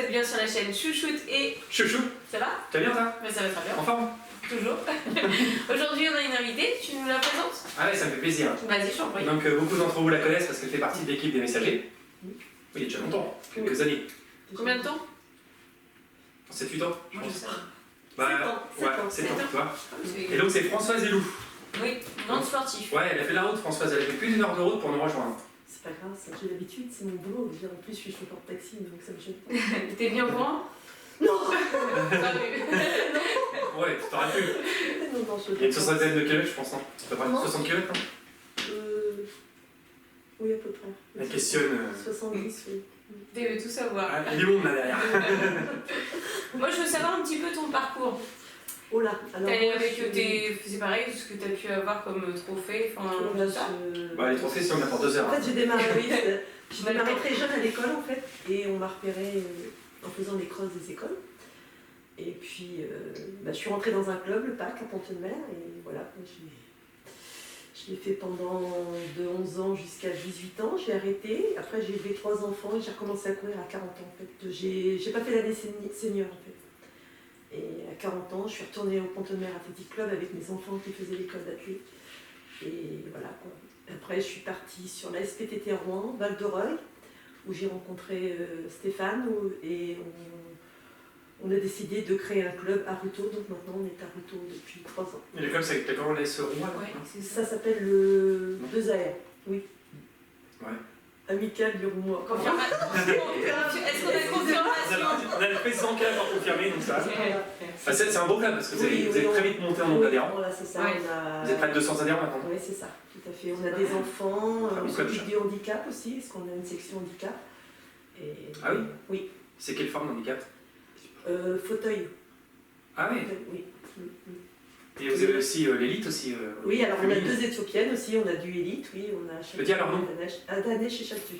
êtes bien sur la chaîne Chouchoute et... Chouchou, Ça va? t'as bien toi? Ça va très bien. En forme? Toujours. Aujourd'hui, on a une invitée, tu nous la présentes? Ah ouais, ça me fait plaisir. Vas-y, je t'en prie. Donc beaucoup d'entre vous la connaissent parce qu'elle fait partie de l'équipe des messagers. Oui, il y a déjà longtemps, quelques années. Combien de temps? 7-8 ans, je Moi, je pense. sais. Bah, 7 ans. ouais, 7 ans, tu vois. Oui, Et donc c'est Françoise Elou. grande sportif. Ouais, elle a fait la route, Françoise. Elle a fait plus d'une heure de route pour nous rejoindre. C'est pas grave, ça, j'ai l'habitude, c'est mon boulot. Déjà, en plus, je suis chauffeur de taxi, donc ça me gêne pas. T'es bien au courant? Non. Ouais, tu t'aurais pu. Non, je Il y a une soixantaine de kilomètres, je pense, non? À peu près Non. 60 kilomètres, non? Oui, à peu près. Elle questionne. 70, oui. Tu veux tout savoir. Ah, il est bon là derrière. Moi, je veux savoir un petit peu ton parcours. Oh là, alors. T'es moi, avec je suis- tes... C'est pareil, ce que t'as pu avoir comme trophée, enfin, Oh là, tout ça. Bah, les trophées, c'est on a pour 2 heures. En fait, j'ai démarré, oui, j'ai Bah, démarré d'accord. très jeune à l'école, en fait, et on m'a repéré en faisant des crosses des écoles. Et puis, je suis rentrée dans un club, le PAC, à Pont-de-Mer, et voilà, je l'ai fait pendant de 11 ans jusqu'à 18 ans, j'ai arrêté. Après, j'ai élevé 3 enfants et j'ai recommencé à courir à 40 ans, en fait. J'ai pas fait l'année senior, en fait. Et à 40 ans, je suis retournée au Pont-de-Mer Athletic Club avec mes enfants qui faisaient l'école d'athlète. Et voilà, quoi. Après, je suis partie sur la SPTT Rouen, Val d'Oreuil, où j'ai rencontré Stéphane, et on a décidé de créer un club à Ruto, donc maintenant on est à Ruto depuis 3 ans. Et le club, c'est comment l'AS Rouen là? Ouais, c'est ça. Ça s'appelle le 2AR, oui. Ouais. Amical du Roumois. Confirmation. Est-ce qu'on a confirmation? On a le président qui a encore confirmé, donc ça. Ouais. Ah, c'est un beau club parce que vous Oui, avez oui, très vite monté en nombre Oui, d'adhérents. voilà, c'est ça. Ouais. Vous êtes près de 200 adhérents maintenant. Oui, c'est ça, tout à fait. On a des enfants, Ah, on bon s'occupe club, du handicap aussi, parce qu'on a une section handicap. Et... Ah oui? Oui. C'est quelle forme d'handicap? Fauteuil. Ah oui. Oui. Et vous avez aussi l'élite aussi. Oui, alors on a féminine. 2 éthiopiennes aussi, on a du élite, oui, on a peux dire leur nom? Adanesh et Chatu.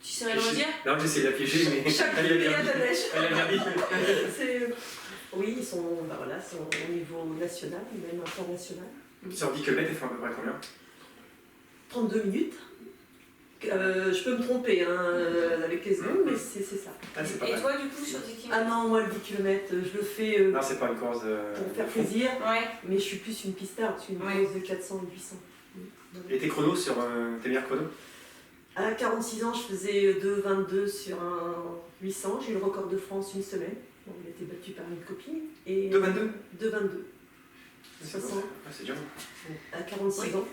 Tu saurais le redire? Non, j'essaie de la piéger, mais Chatu elle a et bien dit. Adanesh. Elle a bien dit. Oui, ils sont, sont au niveau national, même international. Sur 10 km, elle fait à peu près combien? 32 minutes. Je peux me tromper avec les secondes, mais c'est ça. Ah, c'est pas Et mal. toi, du coup, sur tes kilomètres? Ah non, moi le 10 km, je le fais Non, c'est pas une course de. pour faire plaisir, Ouais. mais je suis plus une pistarde, je suis une Ouais. course de 400 et 800. Et tes chronos sur tes meilleurs chronos? À 46 ans, je faisais 2,22 sur un 800. J'ai eu le record de France une semaine. Bon, il a été battu par une copine. 2,22? 2,22 C'est 60 bon. Ah, c'est dur. à 46 Oui. ans.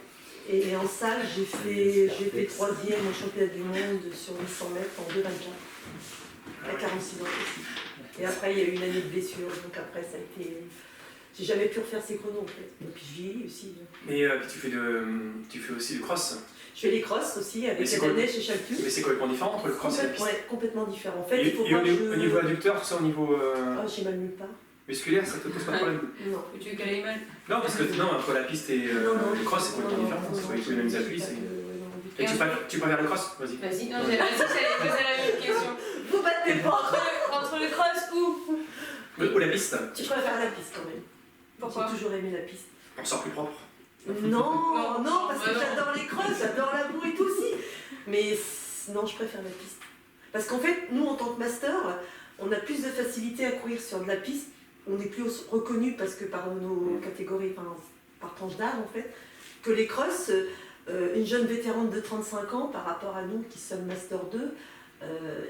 Et en salle, j'ai fait 3e au championnat du monde sur 800 mètres en 2,24 à 46 ans aussi. Et après, il y a eu une année de blessure, donc après, ça a été. J'ai jamais pu refaire ces chronos en fait. Et puis je vieillis aussi. Mais puis tu fais aussi du cross. Je fais les crosses aussi Mais avec c'est quoi Adanesh et Chaltu. Mais c'est complètement différent entre le cross et la piste. Ouais, complètement différent. En fait, Et, il faut et pas au, que niveau, au niveau adducteur, tout ça, au niveau Ah, j'ai mal nulle part. musculaire, ça te pose pas de problème? Non. Tu veux qu'elle aille mal? Non, parce que non, entre la piste et le cross, c'est complètement différent. C'est pas les mêmes appuis. Et tu préfères le cross? Vas-y. Vas-y, non, j'allais poser la même question. Vous battez pas. Entre le cross ou? Ou la piste? Tu préfères la piste quand même. Pourquoi? J'ai toujours aimé la piste. On sort plus propre. Non, parce que bah non. j'adore les crosses, j'adore la boue et tout aussi. Mais non, je préfère la piste. Parce qu'en fait, nous en tant que master, on a plus de facilité à courir sur de la piste. On est plus reconnus parce que par nos catégories, enfin, par tranche d'âge en fait, que les crosses. Une jeune vétérante de 35 ans par rapport à nous qui sommes Master 2,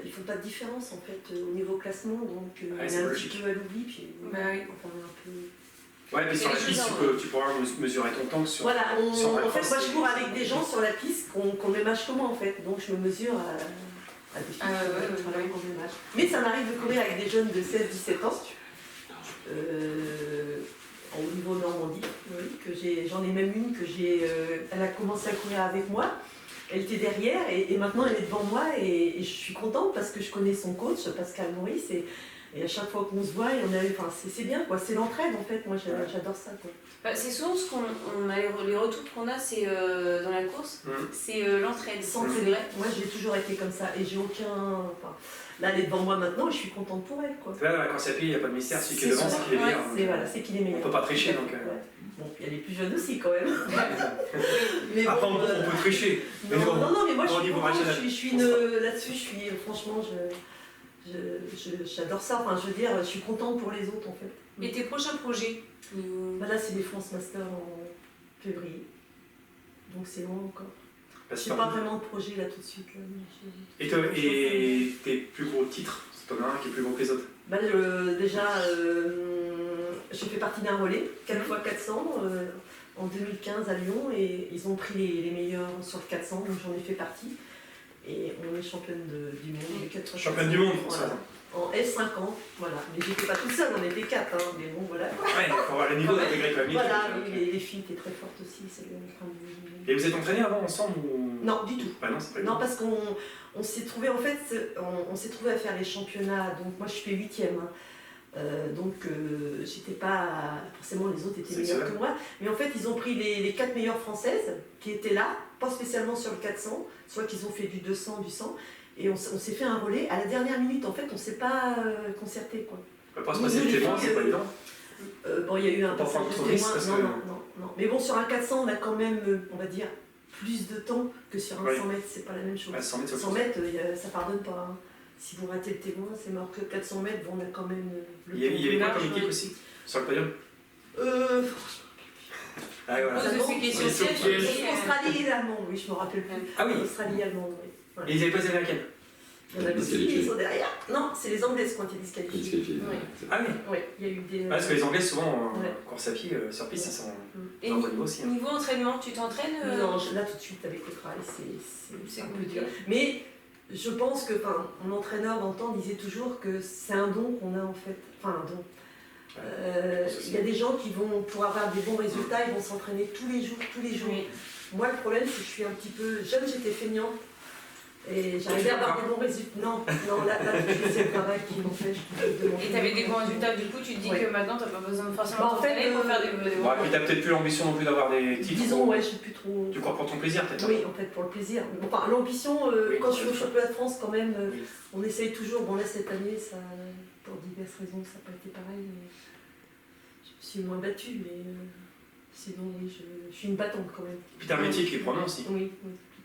ils font pas de différence en fait au niveau classement, donc on est c'est un logique. petit peu à l'oubli, puis Bah oui. enfin, on est un peu... Ouais, puis sur la piste, tu pourras mesurer ton temps sur. Voilà, sur la en fait cross, moi je c'est- cours avec des gens sur la piste qu'on même âge que moi en fait, donc je me mesure à des filles Ah, ouais, voilà, ouais. qu'on même âge. Mais ça m'arrive de courir avec des jeunes de 16-17 ans, au niveau Normandie, oui, j'en ai même une que elle a commencé à courir avec moi, elle était derrière et maintenant elle est devant moi et je suis contente parce que je connais son coach, Pascal Maurice, et à chaque fois qu'on se voit, enfin, c'est bien quoi, c'est l'entraide en fait, moi j'adore ça quoi. Bah, c'est souvent ce qu'on a les retours qu'on a, c'est dans la course, c'est l'entraide. C'est S'entraider. vrai. Moi j'ai toujours été comme ça et j'ai aucun. Enfin, là elle est devant moi maintenant et je suis contente pour elle quoi. Tu vois, dans la course à pied, il n'y a pas de mystère, celui qui est devant, c'est qu'il est meilleur. C'est qu'il est meilleur. On peut pas tricher donc. Ouais. Bon, il y a les plus jeunes aussi quand même. Mais Après, bon, on peut tricher. Mais non, mais moi je au suis niveau contente, régional. je suis là-dessus, franchement, J'adore ça, enfin je veux dire, je suis contente pour les autres en fait. Et tes prochains projets? Bah là c'est les France Master en février, donc c'est loin encore. Je n'ai pas vraiment de projet là tout de suite. Là, et tes plus gros titres, t'en as un qui est plus gros que les autres? Bah, déjà, j'ai fait partie d'un relais, 4x400 en 2015 à Lyon, et ils ont pris les meilleurs sur le 400, donc j'en ai fait partie. Et on est championne du monde. Championne du monde, voilà. En S50, voilà. Mais j'étais pas toute seule, on était 4, hein, mais bon, voilà. Ouais, pour avoir le niveau d'intégrer quand même. Voilà, les filles étaient très fortes aussi. Et vous êtes entraînés avant ensemble ou... Non, du tout. Bah non, c'est pas non, parce qu'on s'est trouvé en fait, on s'est trouvé à faire les championnats. Donc moi, je fais 8e. Hein. J'étais pas forcément, les autres étaient meilleurs que moi, mais en fait ils ont pris les 4 meilleures françaises qui étaient là, pas spécialement sur le 400, soit qu'ils ont fait du 200, du 100, et on s'est fait un relais à la dernière minute. En fait on s'est pas concerté quoi. Pas se passer le témoin, c'est pas évident. Bon, il y a eu un passage de témoin, non. Mais bon, sur un 400 on a quand même, on va dire, plus de temps que sur un 100 mètres, c'est pas la même chose. 100 mètres, ça pardonne pas. Hein. Si vous ratez le témoin, c'est mort que 400 mètres, bon, on a quand même le Il y avait quoi comme équipe aussi sur le podium? Ah, voilà. Australie et Allemand, oui, je me rappelle plus. Ah oui. Australie et Allemand, oui. Voilà. Et ils n'avaient pas les américaines? Il y en a aussi qui sont derrière. Non, c'est les Anglaises qui ont été disqualifiées. Oui. Ah oui. Oui, il y a eu des. Parce que les Anglais, souvent, en course à pied, sur piste, ils sont et au niveau aussi. Niveau entraînement, tu t'entraînes Non, là tout de suite avec le travail, c'est un peu dur. Mais je pense que, mon entraîneur d'antan disait toujours que c'est un don qu'on a en fait. Enfin, un don. Il y a des gens qui vont, pour avoir des bons résultats, ils vont s'entraîner tous les jours. Oui. Moi, le problème, c'est que je suis un petit peu jeune, j'étais feignante. Et j'arrivais à avoir des bons résultats. Non, là, c'est le travail qui m'empêche de monter. Et tu avais des bons résultats, du coup, tu te dis que maintenant, tu n'as pas besoin de forcément t'entraîner pour faire des bons résultats. Et puis tu n'as peut-être plus l'ambition non plus d'avoir des titres. Disons, ouais, je suis plus trop. Tu crois pour ton plaisir, peut-être? Oui, en fait, pour le plaisir. Enfin, l'ambition, quand je suis au championnat de France, quand même, on essaye toujours. Bon, là, cette année, ça, pour diverses raisons, ça n'a pas été pareil. Je me suis moins battue, mais sinon, oui, je suis une battante quand même. Puis tu as un métier qui est prenant aussi. Oui.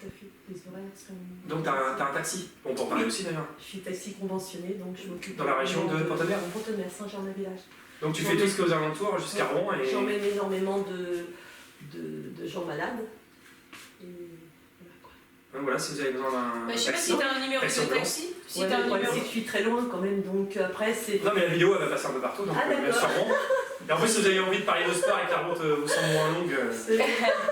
Tout à fait, les horaires sont... Donc tu as un taxi, on peut en parler aussi d'ailleurs. Je suis taxi conventionné, donc je m'occupe... Dans la région de Pont-à-Mer? Pont-à-Mer, Saint-Germain-Village. Donc tu fais tout ce qui est aux alentours jusqu'à Rouen et... J'emmène énormément de gens malades. Et voilà quoi. Donc voilà, si vous avez besoin d'un je sais pas si tu as un numéro de taxi. Si t'as un numéro... C'est que je suis très loin quand même, donc après c'est... Non mais la vidéo elle va passer un peu partout, donc même sur Rouen. Et en plus, si vous avez envie de parler de sport et que la route vous semble moins longue...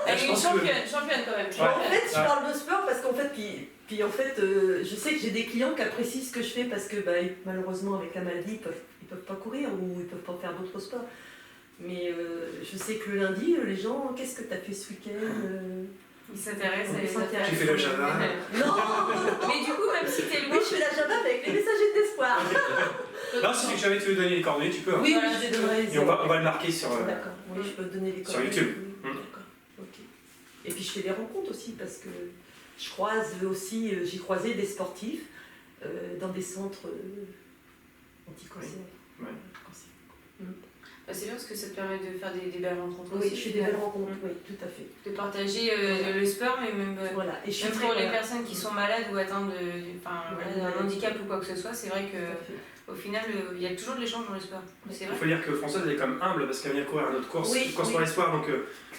Elle est une championne quand même. Ouais. En fait, je parle de sport parce qu'en fait, puis en fait, je sais que j'ai des clients qui apprécient ce que je fais parce que malheureusement, avec la maladie, ils peuvent pas courir ou ils peuvent pas faire d'autres sports. Mais je sais que le lundi, les gens, qu'est-ce que tu as fait ce week-end? Ils s'intéressent. Tu fais la Java? Non. Mais du coup, même si t'es loin... Oui, je fais la Java avec les messagers d'espoir. Non, si jamais tu veux donner les coordonnées, tu peux. Oui, je les donnerai. Et on va le marquer sur... D'accord, oui, je peux te donner les coordonnées. Sur YouTube. D'accord, ok. Et puis je fais des rencontres aussi parce que je croise aussi, j'ai croisé des sportifs dans des centres anti-cancer. Oui. C'est bien parce que ça te permet de faire des belles rencontres aussi. Oui, je fais des belles rencontres, oui, tout à fait. De partager le sport, mais même, voilà. Et je même pour les personnes qui sont malades ou atteintes d'un handicap ou quoi que ce soit, c'est vrai qu'au final, il y a toujours de l'échange dans le sport. Il faut dire que Françoise elle est quand même humble parce qu'elle vient courir à notre course, course pour l'espoir, donc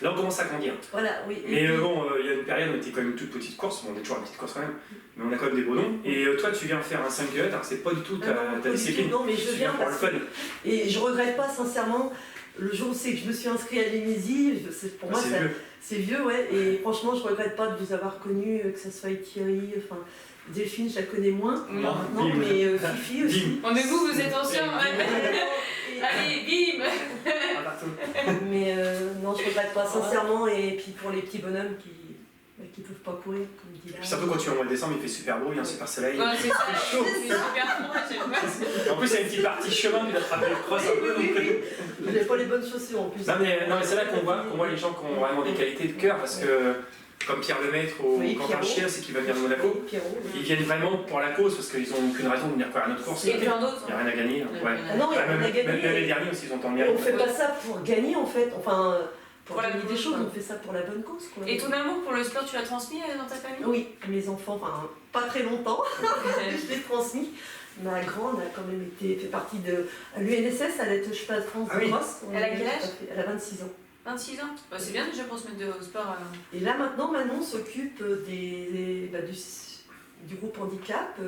là on commence à grandir. Voilà, oui. Mais bon, il y a une période où on était quand même une toute petite course, bon, on est toujours une petite course quand même, mais on a quand même des beaux noms. Et toi tu viens faire un 5 km, alors c'est pas du tout ta discipline. Non, mais je viens pour le fun. Et je regrette pas sincèrement. Le jour où c'est que je me suis inscrite à l'Émésie, pour moi c'est vieux, ouais. Et franchement, je regrette pas de vous avoir connu, que ce soit Thierry, Delphine, je la connais moins. Non, mais Fifi aussi. Mais vous êtes anciens, allez, bim. Mais non, je regrette pas sincèrement. Et puis pour les petits bonhommes qui peuvent pas courir, comme dit là. Puis surtout quand tu es en mois de décembre, il fait super beau, il y a un super soleil. Ouais, c'est chaud. C'est super En plus, il y a une petite partie chemin, tu dois attraper le cross un peu. Je n'ai pas les bonnes chaussures en plus. Non, mais c'est là qu'on voit les gens qui ont vraiment des qualités de cœur parce que, comme Pierre Lemaître ou Quentin Chier, c'est qui va venir de Monaco, ils viennent vraiment pour la cause parce qu'ils n'ont aucune raison de venir courir à notre course. Et plein d'autres. Il n'y a rien à gagner. Non, il n'y a rien à gagner. Même les derniers aussi, ils ont tant de mérite. On ne fait pas ça pour gagner en fait. Enfin. Pour gagner des choses, on fait ça pour la bonne cause. Quoi. Et ton amour pour le sport, tu l'as transmis dans ta famille? Oui, mes enfants, pas très longtemps, je l'ai transmis. Ma grande a quand même fait partie de l'UNSS, elle est cheval de France de cross. Elle a quel âge? Elle a 26 ans. 26 ans. Bah, c'est bien déjà pour se mettre au sport. Et là maintenant, Manon s'occupe du groupe handicap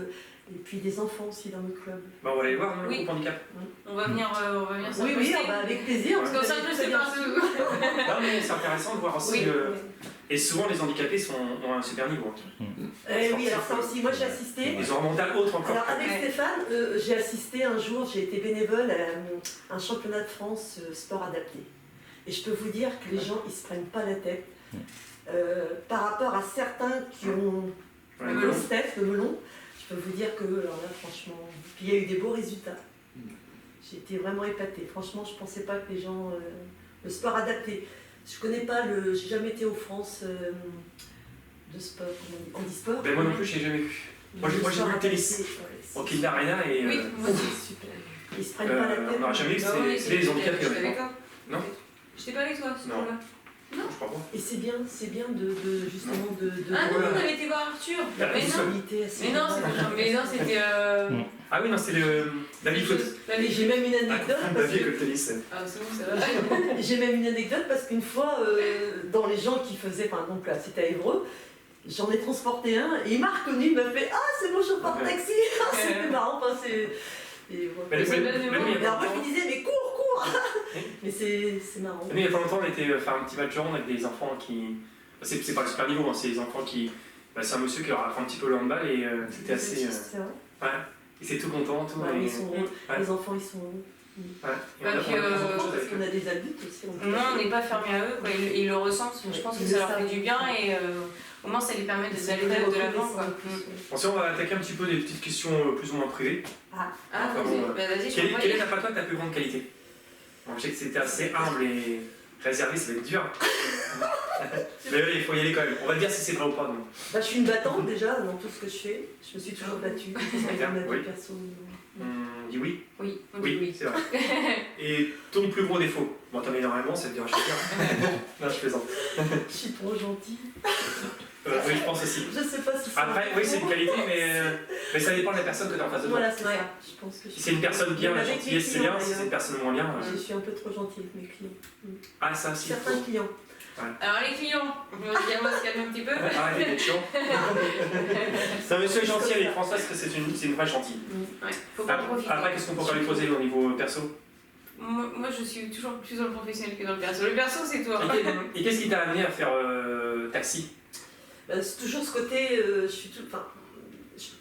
et puis des enfants aussi dans le club. Bah, on va aller voir, le groupe handicap. On va venir Oui, oui, avec plaisir. Parce qu'on s'incruste partout. Non, mais c'est intéressant de voir aussi. Et souvent, les handicapés ont un super niveau. Oui, alors ça aussi, moi j'ai assisté. Ils ont un mental autre encore. Alors avec Stéphane, j'ai assisté un jour, j'ai été bénévole à un championnat de France sport adapté. Et je peux vous dire que les gens, ils se prennent pas la tête. Par rapport à certains qui ont le melon, je peux vous dire que, alors là, franchement, puis il y a eu des beaux résultats. J'ai été vraiment épatée. Franchement, je pensais pas que les gens... le sport adapté. Je connais pas j'ai jamais été aux France de sport, handisport. Ben moi non plus, je n'ai jamais vu. Moi j'ai vu le tennis au Kinder Arena et. Oui, moi aussi. Super. Ils se prennent pas la tête. On n'aura jamais vu, c'est les handicapés. J'étais avec toi. Non. J'étais pas avec toi ce jour-là. Non, je crois pas. Et c'est bien justement de. Ah non, on avait été voir Arthur. Mais non, c'était. Ah oui, non, c'est la vie foot. J'ai même une anecdote. La vie que le tennis. Ah, c'est bon, ça va. J'ai même une anecdote parce qu'une fois, dans les gens qui faisaient, donc là, c'était à Évreux, j'en ai transporté un et il m'a reconnu, il m'a fait « Ah, c'est mon chauffeur de taxi !» C'était marrant, enfin, c'est... Alors moi je me disais mais cours mais c'est marrant. Nous il y a pas longtemps on était faire un petit match ronde avec des enfants qui... C'est pas le super niveau, hein, c'est des enfants qui... c'est un monsieur qui leur apprend un petit peu le handball et c'était assez... Ouais, ils étaient tout contents, tout. Les enfants ils sont... Parce qu'on a des adultes aussi. Non, on n'est pas fermé à eux, quoi. Ils le ressentent, je pense que ça leur fait du bien et au moins ça les permet d'aller de l'avant. Bon, si on va attaquer un petit peu des petites questions plus ou moins privées. Vas-y, quelle est d'après toi ta plus grande qualité? Bon, je sais que c'était assez humble et réservé, ça va être dur. Mais il faut y aller quand même. On va dire si c'est vrai ou pas. Donc. Je suis une battante déjà dans tout ce que je fais. Je me suis toujours battue. Perso. On dit oui. Oui, c'est vrai. Et ton plus gros défaut? Bon, t'en as énormément, ça te dira choisir. Non, je plaisante. Je suis trop gentille. Oui, je pense aussi. Je sais pas si c'est. Après, oui, c'est une qualité, mais ça dépend de la personne que tu as en face de toi. Voilà, c'est ça. Je pense que si c'est une personne bien, la gentillesse c'est bien. Si c'est une personne moins bien. Je suis un peu trop gentille avec mes clients. Ah, ça aussi. Certains clients. Ouais. Alors les clients, on va se calmer un petit peu. Arrêtez d'être chiant. C'est un monsieur gentil avec Françoise, parce que c'est une vraie gentille. Ouais, faut pas profiter. Après, qu'est-ce qu'on peut encore lui poser au niveau perso? Moi, je suis toujours plus dans le professionnel que dans le perso. Le perso, c'est toi. Et qu'est-ce qui t'a amené à faire taxi? C'est toujours ce côté, je suis tout, enfin,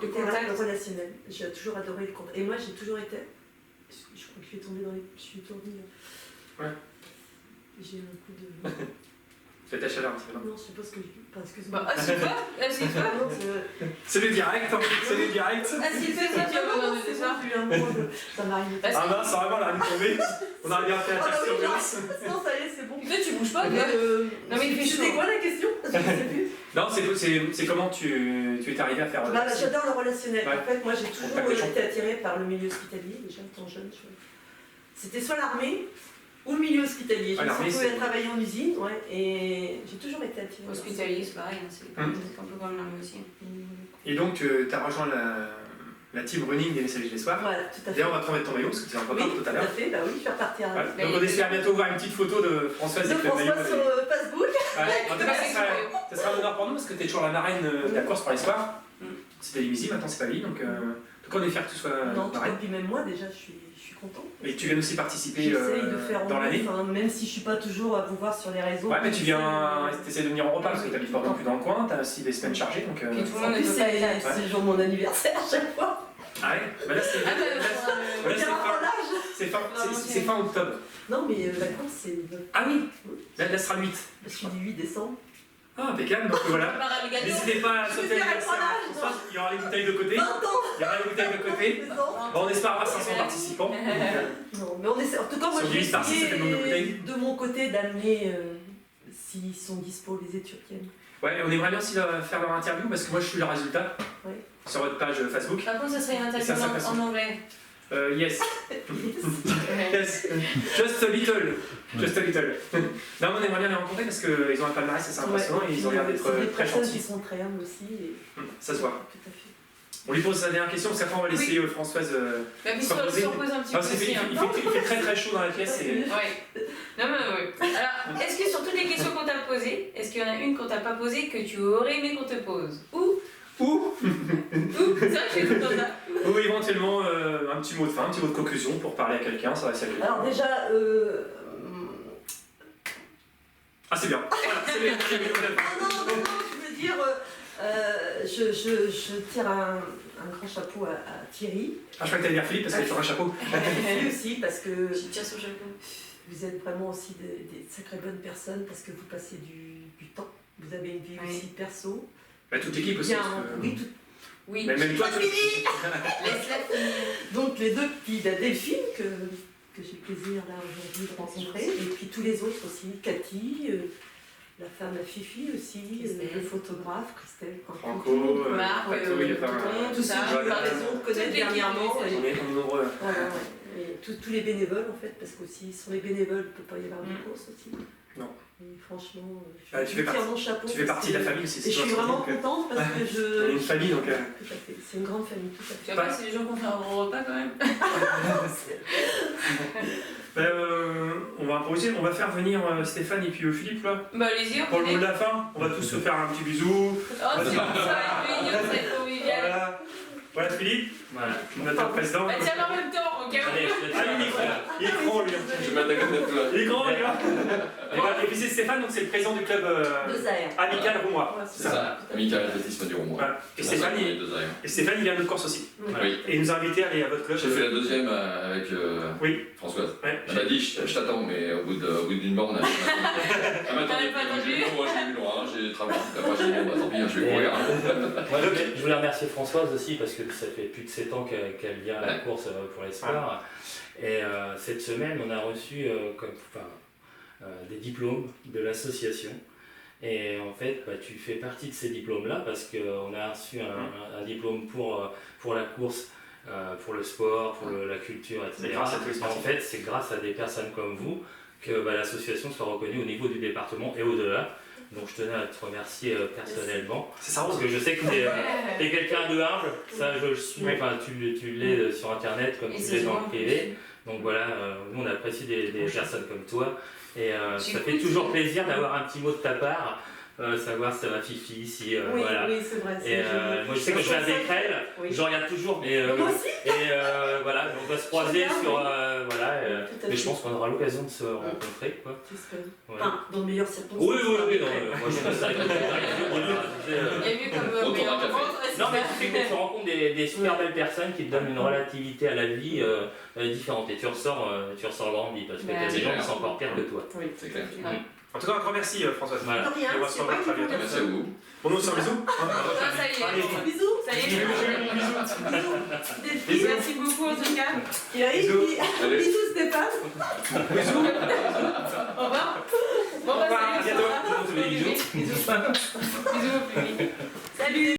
le contact relationnel. J'ai toujours adoré le contact. Et moi, j'ai toujours été, je crois que je suis tombée dans les, je suis tombée. Ouais. J'ai un coup de. Tu fais ta chaleur un petit peu, non? Non, je sais pas ce que je dis. Excuse-moi. Assieds-toi. C'est le direct, c'est le direct. Assieds-toi, tu vas voir dans le soir. Ça m'arrive. Ah mince, vraiment, elle a tombé. On a bien fait la taxe surveillance. Non, ça y est, c'est bon. Toi, tu bouges pas, non, mais il fait chaud. C'était quoi la question? Je sais plus. Non, c'est comment tu es arrivé à faire. J'adore le relationnel. En fait, moi, j'ai toujours été attirée par le milieu hospitalier, déjà étant jeune. C'était soit l'armée ou le milieu hospitalier. J'ai trouvé à travailler en usine, et j'ai toujours été attirée. Hospitalier, c'est pareil, c'est un peu comme l'armée aussi. Et donc, tu as rejoint la team running des messages des soirs. Voilà, tout à fait. D'ailleurs, on va te remettre ton maillot, parce que tu en parles tout à l'heure. Tout à fait, bah oui, faire partir. Donc, on espère bientôt voir une petite photo de Françoise avec le maillot. Françoise sur Facebook. En tout cas, ça sera un honneur pour nous, parce que tu es toujours la marraine de la course pour l'espoir. C'était Limizy, maintenant c'est pas lui, donc on est fiers que tu sois marraine. Et puis même moi, déjà, je suis contente. Et tu viens aussi participer dans l'année. Même si je suis pas toujours à vous voir sur les réseaux. Ouais, mais tu essaies de venir en repas parce que tu habites pas non plus dans le coin, tu as aussi des semaines chargées. Donc, puis tout le monde c'est le jour de mon anniversaire à chaque fois. Ah ouais, bah là c'est fin octobre. Non, mais vacances c'est. Ah oui, là sera le 8. Je suis du 8 décembre. Ah, impeccable, donc voilà. N'hésitez pas à sauter l'anniversaire. Il y aura les bouteilles de côté. Il y aura les bouteilles de côté. Bon, on espère avoir 500 participants. Non, mais on essaie. En tout cas, moi, j'ai essayé de mon côté d'amener, s'ils sont dispo, les Éthiopiennes. Ouais, on aimerait bien aussi faire leur interview parce que moi je suis le résultat sur votre page Facebook. Par contre, ça serait une interview en anglais. Yes. Yes. Just a little. Just a little. Non, on aimerait bien les rencontrer parce qu'ils ont un palmarès assez impressionnant et ils ont l'air d'être très gentils. Ils sont très humbles aussi. Ça se voit. Tout à fait. On lui pose sa dernière question, parce qu'après on va laisser Françoise Bah, puis s'imposer. surpose un petit peu aussi. Il fait très très chaud dans la pièce. Et... Ouais. Non, mais ouais. Alors, est-ce que sur toutes les questions qu'on t'a posées, est-ce qu'il y en a une qu'on t'a pas posée que tu aurais aimé qu'on te pose? Ou c'est vrai que j'ai tout le temps ça. Ou éventuellement un petit mot de fin, un petit mot de conclusion pour parler à quelqu'un, ça va saluer. Alors déjà, ah c'est bien. Voilà, c'est bien. non, je veux dire, je tire un grand chapeau à Thierry. Ah, je crois que t'allais dire Philippe parce qu'il est sur un chapeau. Lui aussi, parce que Je tire son chapeau. vous êtes vraiment aussi des sacrées bonnes personnes, parce que vous passez du temps. Vous avez une vie aussi perso. Bah, toute l'équipe aussi. Parce que... Oui, Oui. Mais même toi, Laisse-la finir. donc les deux petits, Delphine, que j'ai le plaisir là aujourd'hui de rencontrer, et puis tous les autres aussi, Cathy, la femme à Fifi aussi, le photographe, Christelle, Franco, Marc, tout ça, j'ai eu raison de connaître dernièrement. On est nombreux. Voilà, ouais. Et tous les bénévoles en fait, parce qu'aussi sans les bénévoles, il ne peut pas y avoir de course aussi. Non. Et franchement, tu fais tire mon chapeau. Tu fais partie de la famille aussi. Et je suis vraiment contente parce que On est une famille donc. Tout à fait, c'est une grande famille, tout à fait. Tu vois pas, c'est les gens qu'on fait un bon repas quand même. On va improviser, on va faire venir Stéphane et puis Philippe là. Bah allez-y, Pour le mot de la fin, on va tous se faire un petit bisou. Oh, c'est bon, ça va être mignon, ça va être convivial. Voilà Philippe, Voilà. notre président. Bah tiens, en même temps, au cas où. Allez, je te Ah, il est grand lui. Je vais mettre la gomme de toi. Il est grand lui. Et puis c'est Stéphane, donc c'est le président du club De Zaire. amical roumois. C'est ça, amical athlétisme du Rouen. Voilà. Et Stéphane, il vient de notre course aussi. Oui. Et il nous a invités à aller à votre club. J'ai fait la deuxième avec Oui. Françoise. Ouais. Elle m'a dit je t'attends, mais au bout d'une borne, elle m'a T'avais pas attendu. Moi j'ai eu loin, j'ai travaillé. Après j'ai dit bon bah tant pis, je vais courir. Moi, je voulais remercier Françoise aussi parce que ça fait plus de 7 ans qu'elle vient à la course pour l'espoir. Et cette semaine, on a reçu des diplômes de l'association. Et en fait, tu fais partie de ces diplômes-là parce qu'on a reçu un diplôme pour la course, pour le sport, pour la culture, etc. C'est grâce à tous les sportifs. En fait, c'est grâce à des personnes comme vous que l'association soit reconnue au niveau du département et au-delà. Donc je tenais à te remercier personnellement. C'est ça, Parce que je sais que tu es quelqu'un de humble, ça je le suis, enfin, tu l'es sur internet comme tu l'es dans le privé. Donc voilà, nous on apprécie des personnes comme toi. Et ça fait toujours plaisir d'avoir un petit mot de ta part, savoir si ça va Fifi, si voilà. Oui, c'est vrai. Et moi je sais que je vais à Becquerel, je regarde toujours, mais Moi aussi. et voilà, on va se croiser sur voilà. Mais je pense qu'on aura l'occasion de se rencontrer, quoi. J'espère. Ouais. Enfin, dans de meilleures circonstances. Oui, non, moi je reste avec Il y a mieux comme meilleure rencontre. Non, mais tu sais que tu rencontres des super belles personnes qui te donnent une relativité à la vie différente et tu ressors grandi parce que tu as des gens qui sont encore pires que toi. Oui, C'est clair. En tout cas, un grand merci Françoise. Voilà. De rien, Et on va se c'est revoir pas très bientôt. Merci à vous. Bon, nous, c'est un bisou. Ah, ça y Allez. est. Bisous. Ça y est. Bisous. Merci beaucoup en tout cas. Bisous. Bisous Stéphane. Au revoir. Bon, Au revoir, à salut. bientôt. Bisous. Bisous. Bisous au public. Salut.